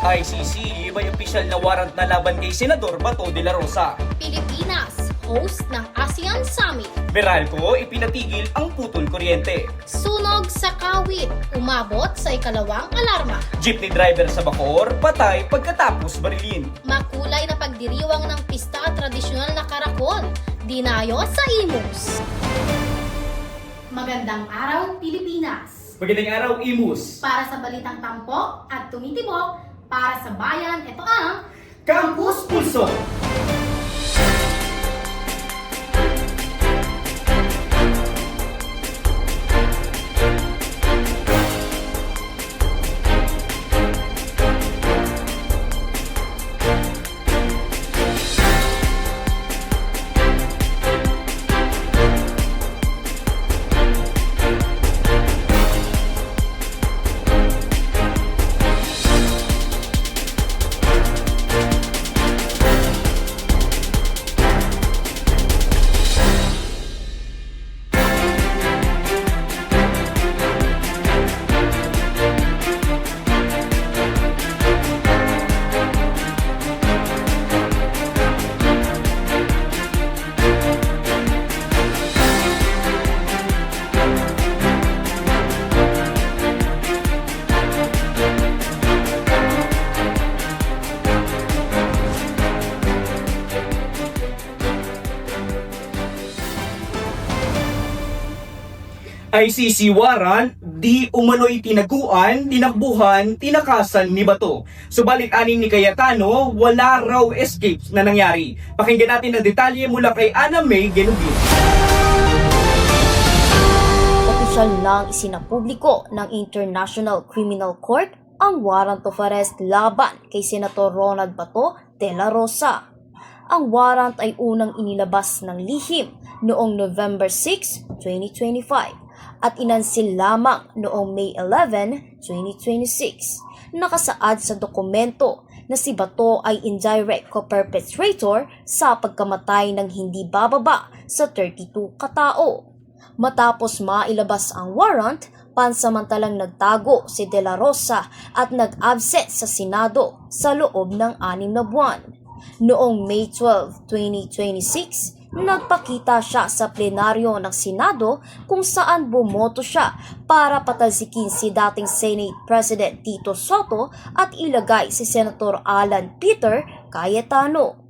ICC, may opisyal na warrant na laban kay Senador Bato de la Rosa. Pilipinas, host ng ASEAN Summit. Meralco, ipinatigil ang putol kuryente. Sunog sa Kawit, umabot sa ikalawang alarma. Jeepney driver sa Bacoor, patay pagkatapos barilin. Makulay na pagdiriwang ng pista at tradisyonal na karakol. Dinayo sa Imus. Magandang araw, Pilipinas! Magandang araw, Imus! Para sa balitang tampok at tumitibok, para sa bayan, ito ang Campus Pulso! ICC warrant, di umano'y tinaguan, tinakbuhan, tinakasan ni Bato. Subalit aning ni Cayetano, wala raw escapes na nangyari. Pakinggan natin ang detalye mula kay Ana May Genubin. Opisyal nang isinapubliko ng International Criminal Court ang warrant of arrest laban kay Senator Ronald Bato de la Rosa. Ang warrant ay unang inilabas ng lihim noong November 6, 2025 at inansil lamang noong May 11, 2026. Nakasaad sa dokumento na si Bato ay indirect co-perpetrator sa pagkamatay ng hindi bababa sa 32 katao. Matapos mailabas ang warrant, pansamantalang nagtago si De La Rosa at nag-absent sa Senado sa loob ng 6 na buwan. Noong May 12, 2026, nagpakita siya sa plenaryo ng Senado kung saan bumoto siya para patalsikin si dating Senate President Tito Soto at ilagay si Senator Alan Peter Cayetano.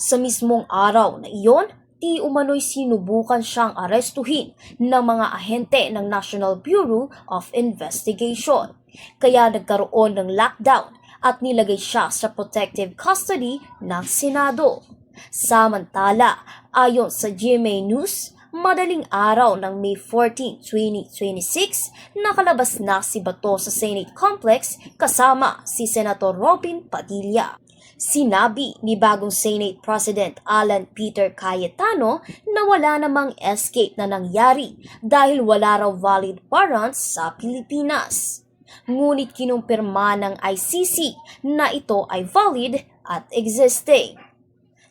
Sa mismong araw na iyon, di umano'y sinubukan siyang arestuhin ng mga ahente ng National Bureau of Investigation. Kaya nagkaroon ng lockdown at nilagay siya sa protective custody ng Senado. Samantala, ayon sa GMA News, madaling araw ng May 14, 2026, nakalabas na si Bato sa Senate Complex kasama si Senator Robin Padilla. Sinabi ni bagong Senate President Alan Peter Cayetano na wala namang escape na nangyari dahil wala raw valid warrants sa Pilipinas. Ngunit kinumpirma ng ICC na ito ay valid at existing.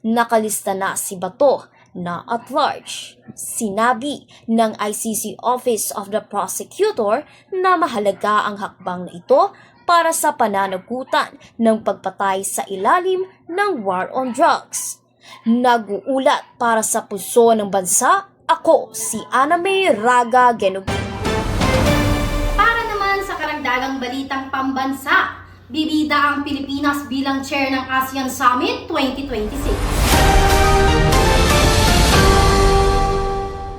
Nakalista na si Bato na at large. Sinabi ng ICC Office of the Prosecutor na mahalaga ang hakbang na ito para sa pananagutan ng pagpatay sa ilalim ng war on drugs. Nag-uulat para sa puso ng bansa, ako si Ana May Raga Genubin. Para naman sa karagdagang balitang pambansa, bibida ang Pilipinas bilang chair ng ASEAN Summit 2026.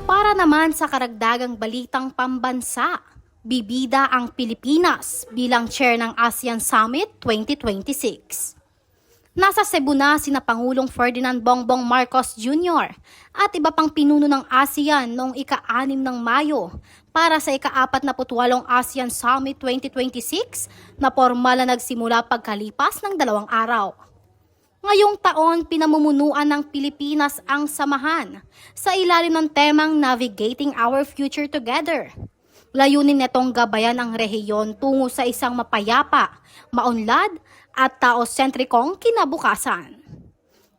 Para naman sa karagdagang balitang pambansa, bibida ang Pilipinas bilang chair ng ASEAN Summit 2026. Nasa Cebu na sina Pangulong Ferdinand Bongbong Marcos Jr. at iba pang pinuno ng ASEAN noong ika-6 ng Mayo para sa ika-48 ASEAN Summit 2026 na formal na nagsimula pagkalipas ng 2 araw. Ngayong taon, pinamumunuan ng Pilipinas ang samahan sa ilalim ng temang Navigating Our Future Together. Layunin netong gabayan ang rehiyon tungo sa isang mapayapa, maunlad at tao-sentrikong kinabukasan.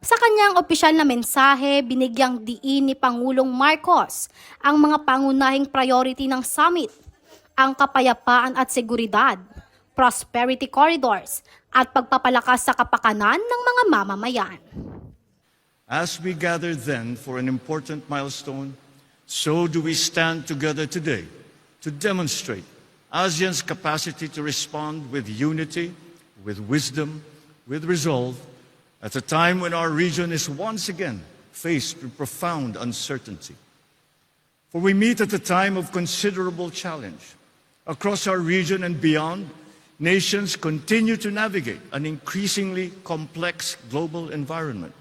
Sa kanyang opisyal na mensahe, binigyang diin ni Pangulong Marcos ang mga pangunahing priority ng summit, ang kapayapaan at seguridad, prosperity corridors, at pagpapalakas sa kapakanan ng mga mamamayan. As we gather then for an important milestone, so do we stand together today to demonstrate ASEAN's capacity to respond with unity, with wisdom, with resolve, at a time when our region is once again faced with profound uncertainty. For we meet at a time of considerable challenge. Across our region and beyond, nations continue to navigate an increasingly complex global environment.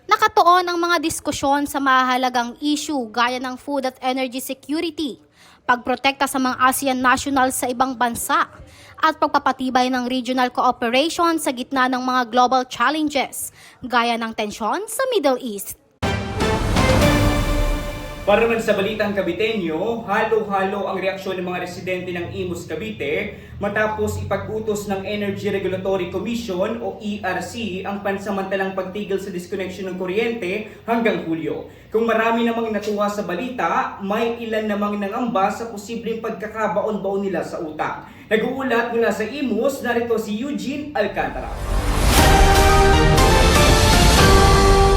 Nakatuon ang mga diskusyon sa mahalagang issue gaya ng food at energy security, pagprotekta sa mga ASEAN nationals sa ibang bansa, at pagpapatibay ng regional cooperation sa gitna ng mga global challenges, gaya ng tensyon sa Middle East. Para naman sa balitang Caviteño, halo-halo ang reaksyon ng mga residente ng Imus Cavite matapos ipag-utos ng Energy Regulatory Commission o ERC ang pansamantalang pagtigil sa disconnection ng kuryente hanggang Hulyo. Kung marami namang natuwa sa balita, may ilan namang nangamba sa posibleng pagkakabaon-baon nila sa utang. Nag-uulat mula sa Imus, narito si Eugene Alcantara.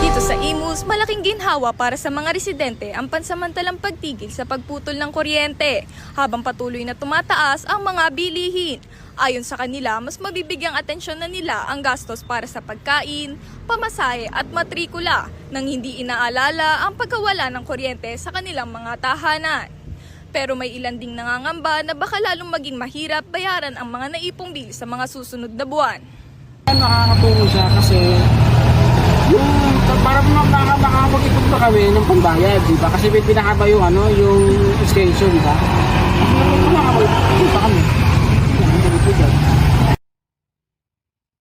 Dito sa Imus, malaking ginhawa para sa mga residente ang pansamantalang pagtigil sa pagputol ng kuryente habang patuloy na tumataas ang mga bilihin. Ayon sa kanila, mas mabibigyang atensyon na nila ang gastos para sa pagkain, pamasahe at matrikula nang hindi inaalala ang pagkawala ng kuryente sa kanilang mga tahanan. Pero may ilan ding nangangamba na baka lalong maging mahirap bayaran ang mga naipong bill sa mga susunod na buwan. Nakakatulong siya kasi yung para makakapag-ipon pa kami ng pambayad, di ba? Kasi pinahaba yung yung extension, di ba? Makakapag-ipon pa kami.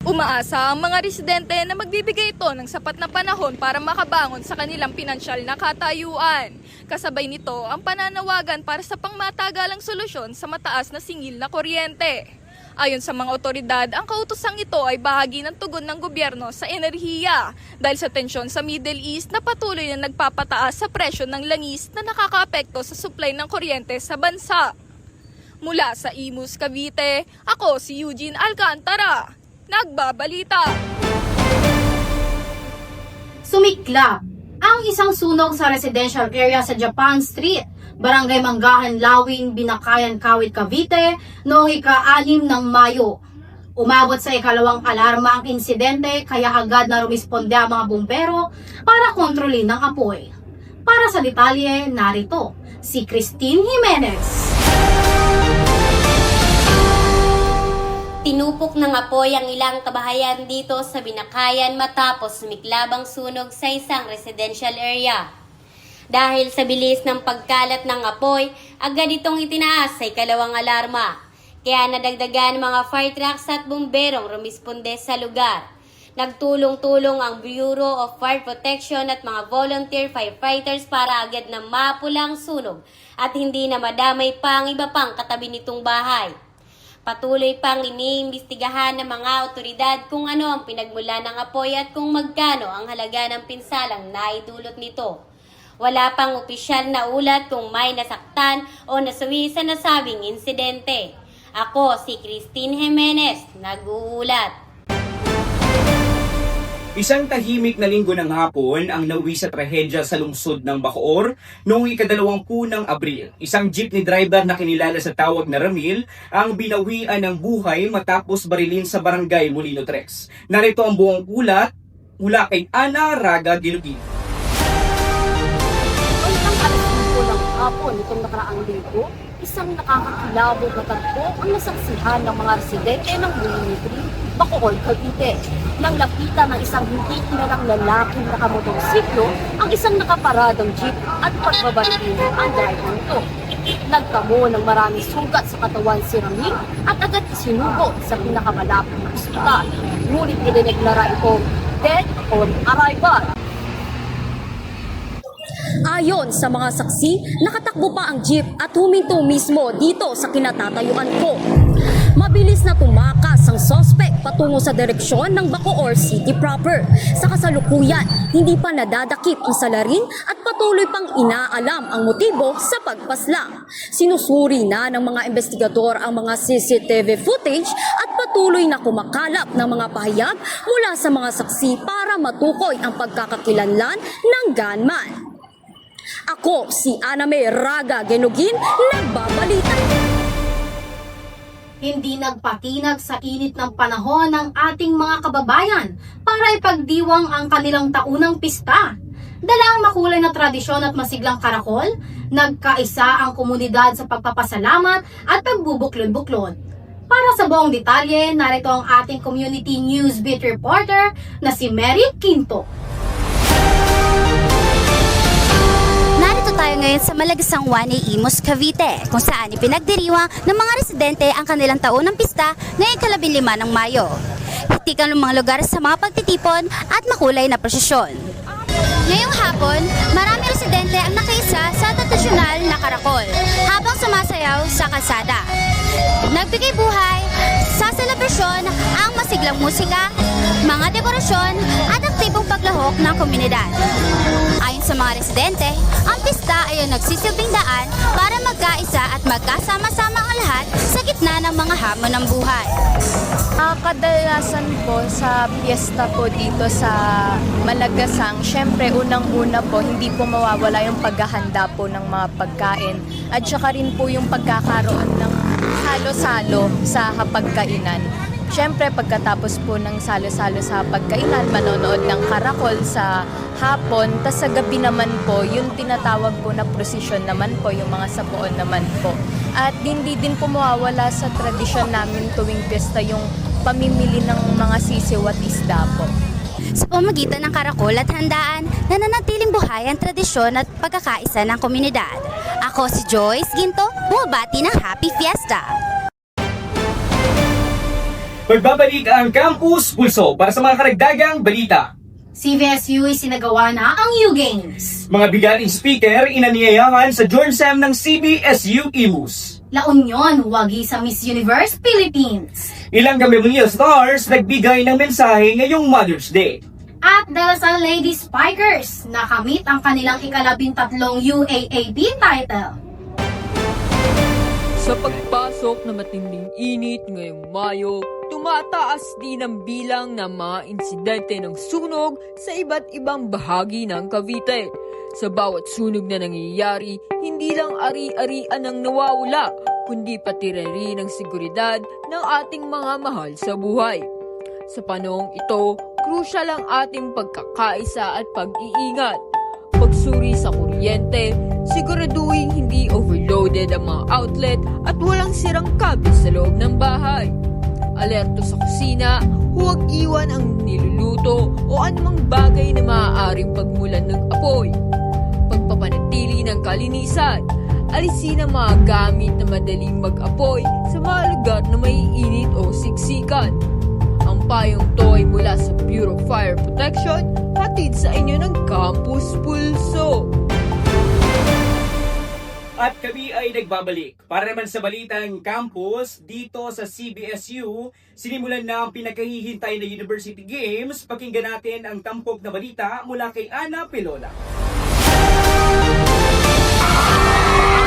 Umaasa ang mga residente na magbibigay ito ng sapat na panahon para makabangon sa kanilang pinansyal na katayuan. Kasabay nito ang pananawagan para sa pangmatagalang solusyon sa mataas na singil na kuryente. Ayon sa mga otoridad, ang kautosang ito ay bahagi ng tugon ng gobyerno sa enerhiya dahil sa tensyon sa Middle East na patuloy na nagpapataas sa presyo ng langis na nakakaapekto sa supply ng kuryente sa bansa. Mula sa Imus, Cavite, ako si Eugene Alcantara. Nagbabalita. Sumiklab ang isang sunog sa residential area sa Japan Street, Barangay Manggahan, Lawin, Binakayan, Kawit, Cavite noong ika-6 ng Mayo. Umabot sa ikalawang alarma ang insidente kaya agad na rumisponde ang mga bumbero para kontrolin ang apoy. Para sa detalye, narito si Christine Jimenez. Tinupok ng apoy ang ilang kabahayan dito sa Binakayan matapos sumiklab ang sunog sa isang residential area. Dahil sa bilis ng pagkalat ng apoy, agad itong itinaas sa ikalawang alarma. Kaya nadagdagan mga fire trucks at bumberong rumisponde sa lugar. Nagtulong-tulong ang Bureau of Fire Protection at mga volunteer firefighters para agad na mapulang sunog at hindi na madamay pa ang iba pang katabi nitong bahay. Patuloy pang iniimbestigahan ng mga otoridad kung ano ang pinagmula ng apoy at kung magkano ang halaga ng pinsalang naidulot nito. Wala pang opisyal na ulat kung may nasaktan o nasawi sa nasabing insidente. Ako si Christine Jimenez, nag-uulat. Isang tahimik na linggo ng hapon ang nauwi sa trahedya sa lungsod ng Bacoor noong ika-20 ng Abril. Isang jeepney driver na kinilala sa tawag na Ramil ang binawian ng buhay matapos barilin sa barangay Molino Tres. Narito ang buong ulat mula kay Ana Raga Gilugi. Pagkang alas 5 ng hapon itong nakaraang linggo, isang nakakakilabog na tagpo ang nasaksihan ng mga residente ng Molino Tres, Bacoor, Cavite. Nang lapitan ng isang hindi kilalang lalaking nakamotorsiklo ang isang nakaparadang jeep at pagbabarilin ang driver nito. Nagtamo ng maraming sugat sa katawan si Ramil at agad isinugo sa pinakamalapit na ospital. Ngunit idineklara itong dead on arrival. Ayon sa mga saksi, nakatakbo pa ang jeep at huminto mismo dito sa kinatatayuan ko. Mabilis na tumakas ang sospek patungo sa direksyon ng Bacoor City proper. Sa kasalukuyan, hindi pa nadadakip ang salarin at patuloy pang inaalam ang motibo sa pagpaslang. Sinusuri na ng mga investigador ang mga CCTV footage at patuloy na kumakalap ng mga pahayag mula sa mga saksi para matukoy ang pagkakakilanlan ng gunman. Ako si Aname Raga Genugin, nagbabalita. Hindi nagpatinag sa init ng panahon ng ating mga kababayan para ipagdiwang ang kanilang taunang pista. Dala ang makulay na tradisyon at masiglang karakol, nagkaisa ang komunidad sa pagpapasalamat at pagbubuklod-buklod. Para sa buong detalye, narito ang ating community news beat reporter na si Mary Quinto. Narito tayo ngayon sa Malagasang 1A Imus, Cavite, kung saan ipinagdiriwang ng mga residente ang kanilang taunang pista ngayong 15 ng Mayo. Hitikan ng mga lugar sa mga pagtitipon at makulay na prosesyon. Ngayong hapon, marami residente ang nakaisa sa tradisyonal na karakol habang sumasayaw sa kalsada. Nagbigay buhay sa selebrasyon ang masiglang musika, mga dekorasyon at aktibong paglahok ng komunidad. Ayon sa mga residente, ang pista ay nagsisilbing daan para magkaisa at magkasama-sama ang lahat sa gitna ng mga hamon ng buhay. Kadalasan po sa piyesta po dito sa Malagasang, syempre unang-una po hindi po mawawala yung paghahanda po ng mga pagkain at saka rin po yung pagkakaroon ng salo-salo sa hapagkainan. Syempre pagkatapos po ng salo-salo sa hapagkainan, manonood ng karakol sa hapon, tas sa gabi naman po, yung tinatawag po na prosesyon naman po, yung mga sapuon naman po. At hindi din po mawawala sa tradisyon namin tuwing piyesta yung pamimili ng mga sisiw at isda po. Sa pamagitan ng karakol at handaan, nananatiling buhay ang tradisyon at pagkakaisa ng komunidad. Ako si Joyce Ginto, bumabati ng Happy Fiesta! Magbabalik ang Campus Pulso para sa mga karagdagang balita. CVSU ay sinagawa na ang U-Games. Mga bigating speaker inaniyayahan sa Journal ng CBSU Imus. La Union, wagi sa Miss Universe Philippines. Ilang Gamaliel Stars nagbigay ng mensahe ngayong Mother's Day. At Dalasal Lady Spikers, nakamit ang kanilang ika-13 UAAP title. Sa pagpasok na matinding init ngayong Mayo, tumataas din ang bilang ng mga insidente ng sunog sa iba't ibang bahagi ng Cavite. Sa bawat sunog na nangyayari, hindi lang ari-arian ang nawawala, kundi pati rin ang seguridad ng ating mga mahal sa buhay. Sa panahong ito, crucial ang ating pagkakaisa at pag-iingat. Pagsuri sa kuryente, siguraduhin hindi overloaded ang mga outlet at walang sirang kable sa loob ng bahay. Alerto sa kusina, huwag iwan ang niluluto o anumang bagay na maaaring pagmulan ng apoy. Pagpapanatili ng kalinisan, alisin ang mga gamit na madaling mag-apoy sa mga lugar na may init o siksikan. Ang payong to ay mula sa Bureau of Fire Protection, hatid sa inyo ng Campus Pulso. At kami ay nagbabalik. Para naman sa balitang campus, dito sa CBSU, sinimulan na ang pinakahihintay na University Games. Pakinggan natin ang tampok na balita mula kay Ana Pelola.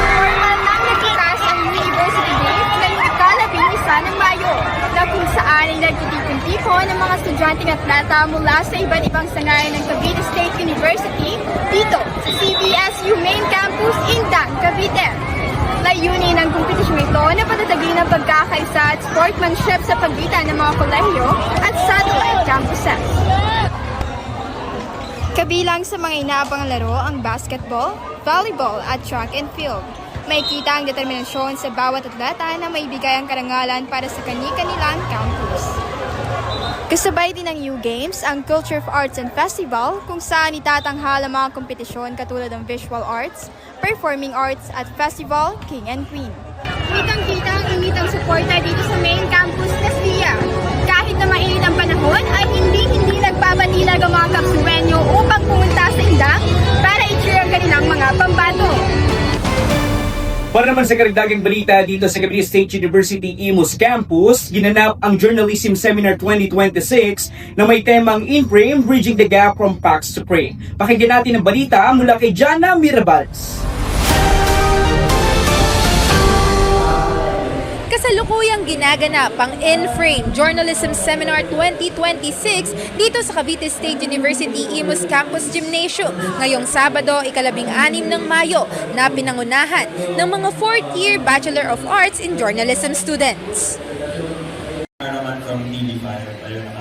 Formal nang nagkikas ang University Games ngayong ika-11 ng Mayo, na kung saan ay nagtitipon-tipon ng mga estudyanteng atleta mula sa iba't ibang sangay ng Cavite State University dito sa CBSU Main Campus, Indan, Cavite. Layunin ng kompetisyon ito na patatagin ang pagkakaisa at sportsmanship sa pagitan ng mga kolehiyo at satellite campuses. Kabilang sa mga inaabang laro ang basketball, volleyball at track and field. May kita ang determinasyon sa bawat atleta na maibigay ang karangalan para sa kani-kanilang campus. Kasabay din ng U-Games ang Culture of Arts and Festival kung saan itatanghal ang mga kompetisyon katulad ng visual arts, performing arts at festival King and Queen. Kitang-kita ang imitang suporta dito sa main campus na SDIA. Kahit na mainit ang panahon ay hindi nagpapatilag ang mga kapsuwenyo upang pumunta sa indang para i-cheer ang kanilang mga pambato. Para naman sa karagdagang balita dito sa Cavite State University Imus Campus, ginanap ang Journalism Seminar 2026 na may temang In Frame, Bridging the Gap from Facts to Frame. Pakinggan natin ang balita mula kay Jana Mirabals. Kasalukuyang ginaganap ang In-Frame Journalism Seminar 2026 dito sa Cavite State University Imus Campus Gymnasium ngayong Sabado, 16 ng Mayo na pinangunahan ng mga 4th year Bachelor of Arts in Journalism students.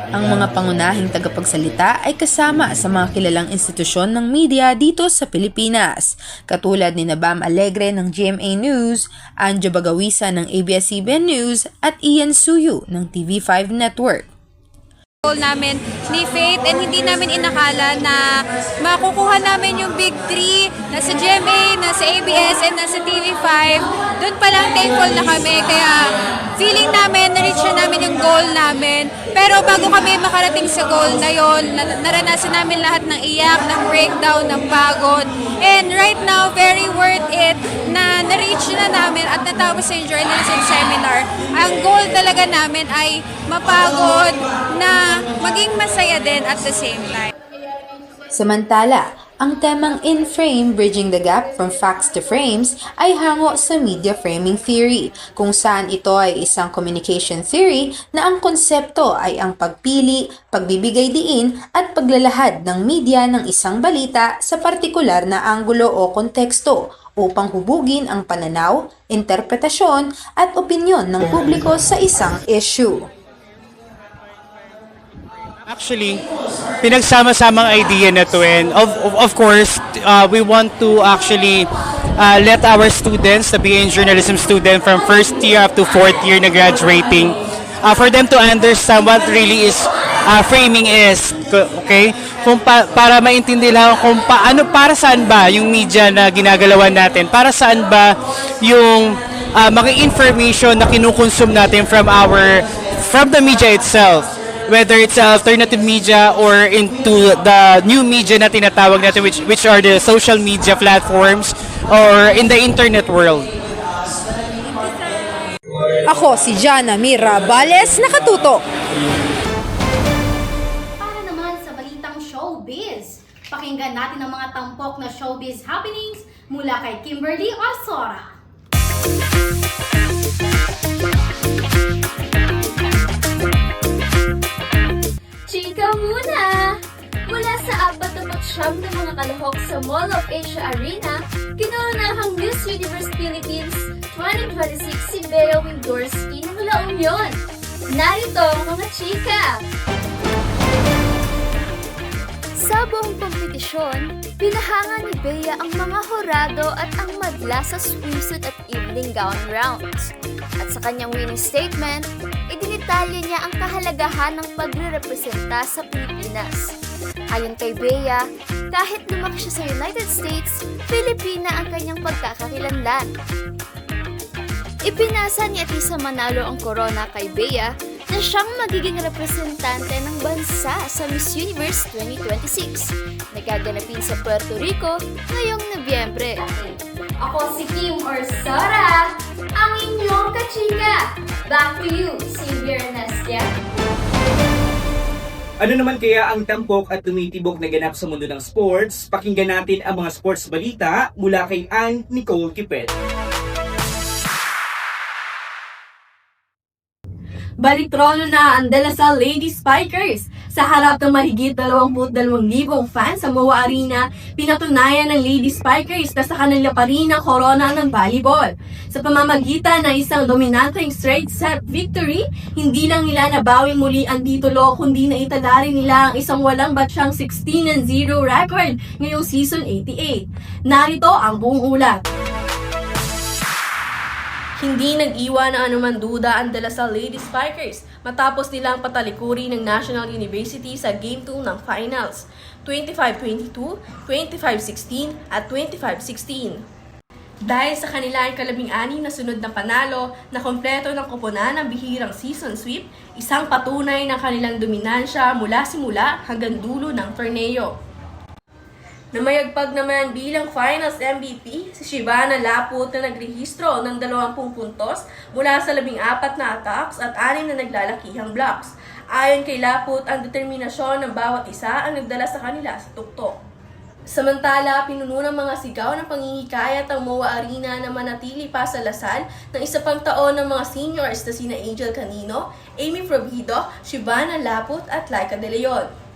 Ang mga pangunahing tagapagsalita ay kasama sa mga kilalang institusyon ng media dito sa Pilipinas, katulad ni Bam Alegre ng GMA News, Anjo Bagawisa ng ABS-CBN News at Ian Suyu ng TV5 Network. Goal namin ni Faith and hindi namin inakala na makukuha namin yung Big 3 na sa GMA, na sa ABS, and na sa TV5. Doon pa lang thankful na kami kaya feeling namin na-reach na namin yung goal namin. Pero bago kami makarating sa goal na yon, naranasan namin lahat ng iyak, ng breakdown, ng pagod. And right now, very worth it na na-reach na namin at natapos sa journalism seminar. Ang goal talaga namin ay mapagod na maging masaya din at the same time. Samantala, ang temang In-Frame, Bridging the Gap from Facts to Frames ay hango sa media framing theory, kung saan ito ay isang communication theory na ang konsepto ay ang pagpili, pagbibigay diin at paglalahad ng media ng isang balita sa partikular na anggulo o konteksto upang hubugin ang pananaw, interpretasyon at opinyon ng publiko sa isang issue. Actually, pinagsama-samang idea na to, and of course, we want to actually let our students, the BA in journalism student from first year up to fourth year na graduating, for them to understand what really is framing is, okay? Kung para maintindihan kung paano, para saan ba yung media na ginagalawan natin, para saan ba yung mga information na kinukonsume natin from the media itself, whether it's alternative media or into the new media na tinatawag natin, which are the social media platforms or in the internet world. Ako si Jana Mirabales, nakatutok. Para naman sa balitang showbiz, pakinggan natin ang mga tampok na showbiz happenings mula kay Kimberly Osora. Chika muna! Mula sa 49 na mga kalahok sa Mall of Asia Arena, kinunahang Miss Universe Philippines 2026 si Bea Windorski ng La Union. Narito ang mga chika! Sa buong kompetisyon, pinahangan ni Bea ang mga horado at ang madla sa swimsuit at evening gown rounds. At sa kanyang winning statement, idinitalya niya ang kahalagahan ng pagre-representa sa Pilipinas. Ayon kay Bea, kahit lumaki siya sa United States, Pilipina ang kanyang pagkakakilanlan. Ipinasa ni Atisa Manalo ang corona kay Bea na siyang magiging representante ng bansa sa Miss Universe 2026 na gaganapin sa Puerto Rico ngayong Nobyembre. Ako si Kim Orsora, ang inyong kachika. Back to you, Xavier Nastia. Ano naman kaya ang tampok at tumitibok na ganap sa mundo ng sports? Pakinggan natin ang mga sports balita mula kay Ann Nicole Kipet. Balitrono na ang De La Salle Lady Spikers. Sa harap ng mahigit 22,000 fans sa MOA Arena, pinatunayan ng Lady Spikers na sa kanila pa rin ang korona ng volleyball. Sa pamamagitan ng isang dominanteng straight set victory, hindi lang nila nabawi muli ang titulo kundi naitala rin nila ang isang walang batsyang 16-0 record ngayong season 88. Narito ang buong ulat. Hindi nag-iwan ng anuman duda ang De La Salle Lady Spikers matapos nilang patalikuri ng National University sa Game 2 ng Finals, 25-22, 25-16 at 25-16. Dahil sa kanila ang kalabing-anim na sunod na panalo na kompleto ng koponan ng bihirang season sweep, isang patunay ng kanilang dominansya mula simula hanggang dulo ng torneo. Namayagpag naman bilang Finals MVP si Shibana Laput na nagrehistro ng 20 puntos mula sa 14 na attacks at 6 na naglalakihang blocks. Ayon kay Laput, ang determinasyon ng bawat isa ang nagdala sa kanila sa tuktok. Samantala, pinuno ng mga sigaw ng pangihikayat ang MOA Arena na manatili pa sa lasal ng isa pang taon ng mga seniors na sina Angel Canino, Amy Provido, Shibana Laput at Laika De Leon.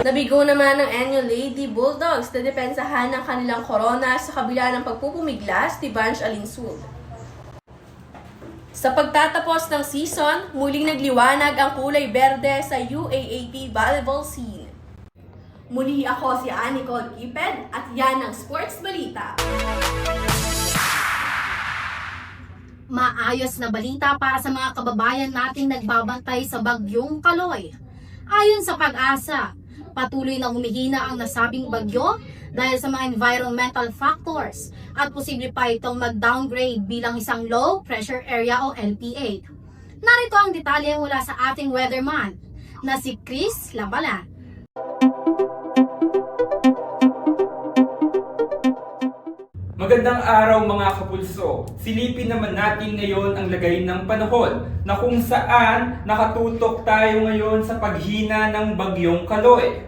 Nabigo naman ng annual Lady Bulldogs na depensahan ng kanilang korona sa kabila ng pagpupumiglas ni Vange Alinsud. Sa pagtatapos ng season, muling nagliwanag ang kulay berde sa UAAP volleyball scene. Muli ako si Anicol Kiped at yan ang Sports Balita. Maayos na balita para sa mga kababayan nating nagbabantay sa bagyong Kaloy. Ayon sa Pag-asa, patuloy na humihina ang nasabing bagyo dahil sa mga environmental factors at posible pa itong mag-downgrade bilang isang low pressure area o LPA. Narito ang detalye mula sa ating weatherman na si Chris Labalan. Magandang araw mga kapulso. Silipin naman natin ngayon ang lagay ng panahon na kung saan nakatutok tayo ngayon sa paghina ng bagyong Kaloy.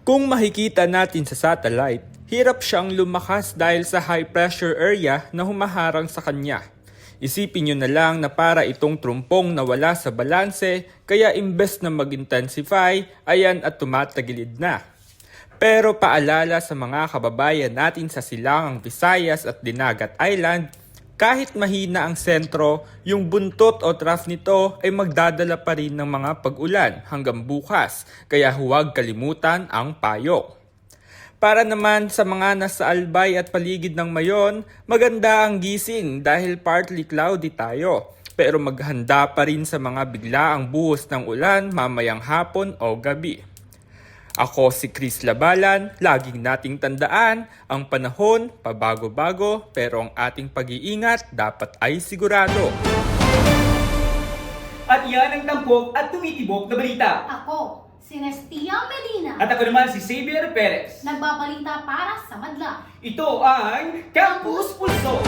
Kung makikita natin sa satellite, hirap siyang lumakas dahil sa high pressure area na humaharang sa kanya. Isipin nyo na lang na para itong trumpong nawala sa balanse, kaya imbes na mag-intensify, ayan at tumatagilid na. Pero paalala sa mga kababayan natin sa Silangang Visayas at Dinagat Island, kahit mahina ang sentro, yung buntot o trough nito ay magdadala pa rin ng mga pag-ulan hanggang bukas, kaya huwag kalimutan ang payo. Para naman sa mga nasa Albay at paligid ng Mayon, maganda ang gising dahil partly cloudy tayo. Pero maghanda pa rin sa mga biglaang buhos ng ulan mamayang hapon o gabi. Ako si Chris Labalan, laging nating tandaan, ang panahon pabago-bago pero ang ating pag-iingat dapat ay sigurado. At yan ang tampok at tumitibok na balita. Ako, si Nestia Medina. At ako naman si Xavier Perez. Nagbabalita para sa madla. Ito ang Campus Pulso.